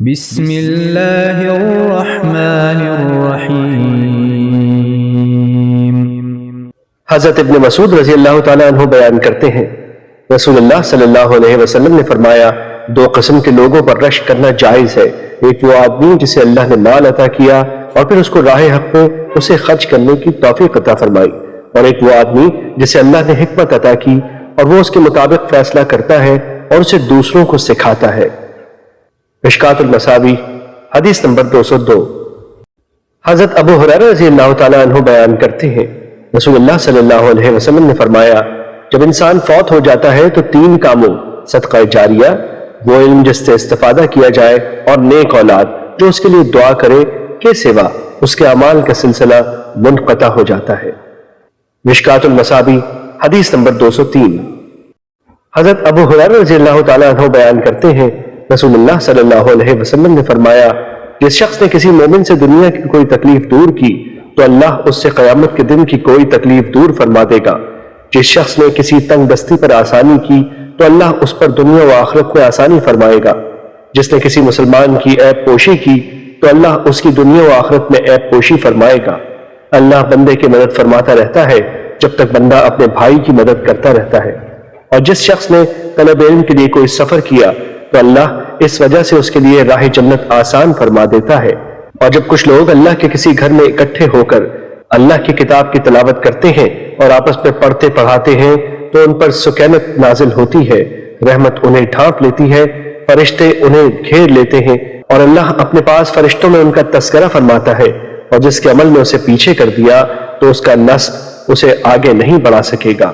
بسم اللہ الرحمن الرحیم۔ حضرت ابن مسعود رضی اللہ تعالیٰ عنہ بیان کرتے ہیں، رسول اللہ صلی اللہ علیہ وسلم نے فرمایا، دو قسم کے لوگوں پر رشک کرنا جائز ہے، ایک وہ آدمی جسے اللہ نے مال عطا کیا اور پھر اس کو راہ حق میں اسے خرچ کرنے کی توفیق عطا فرمائی، اور ایک وہ آدمی جسے اللہ نے حکمت عطا کی اور وہ اس کے مطابق فیصلہ کرتا ہے اور اسے دوسروں کو سکھاتا ہے۔ مشکات المصابیح حدیث نمبر 202۔ حضرت ابو ہریرہ رضی اللہ تعالیٰ عنہ بیان کرتے ہیں، رسول اللہ صلی اللہ علیہ وسلم نے فرمایا، جب انسان فوت ہو جاتا ہے تو تین کاموں، صدقہ جاریہ، وہ علم جس سے استفادہ کیا جائے، اور نیک اولاد جو اس کے لیے دعا کرے، کے سوا اس کے اعمال کا سلسلہ منقطع ہو جاتا ہے۔ مشکات المصابیح حدیث نمبر 203۔ حضرت ابو ہریرہ رضی اللہ تعالیٰ عنہ بیان کرتے ہیں، رسول اللہ صلی اللہ علیہ وسلم نے فرمایا، جس شخص نے کسی مومن سے دنیا کی کوئی تکلیف دور کی تو اللہ اس سے قیامت کے دن کی کوئی تکلیف دور فرما دے گا۔ جس شخص نے کسی تنگ دستی پر آسانی کی تو اللہ اس پر دنیا و آخرت میں آسانی فرمائے گا۔ جس نے کسی مسلمان کی عیب پوشی کی تو اللہ اس کی دنیا و آخرت میں عیب پوشی فرمائے گا۔ اللہ بندے کی مدد فرماتا رہتا ہے جب تک بندہ اپنے بھائی کی مدد کرتا رہتا ہے۔ اور جس شخص نے طلب علم کے لیے کوئی سفر کیا تو اللہ اس وجہ سے اس کے لیے راہ جنت آسان فرما دیتا ہے۔ اور جب کچھ لوگ اللہ کے کسی گھر میں اکٹھے ہو کر اللہ کی کتاب کی تلاوت کرتے ہیں اور آپس میں پڑھتے پڑھاتے ہیں تو ان پر سکینت نازل ہوتی ہے، رحمت انہیں ڈھانپ لیتی ہے، فرشتے انہیں گھیر لیتے ہیں، اور اللہ اپنے پاس فرشتوں میں ان کا تذکرہ فرماتا ہے، اور جس کے عمل میں اسے پیچھے کر دیا تو اس کا نسب اسے آگے نہیں بڑھا سکے گا۔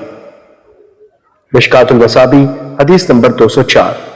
مشکات المصابیح حدیث نمبر 204۔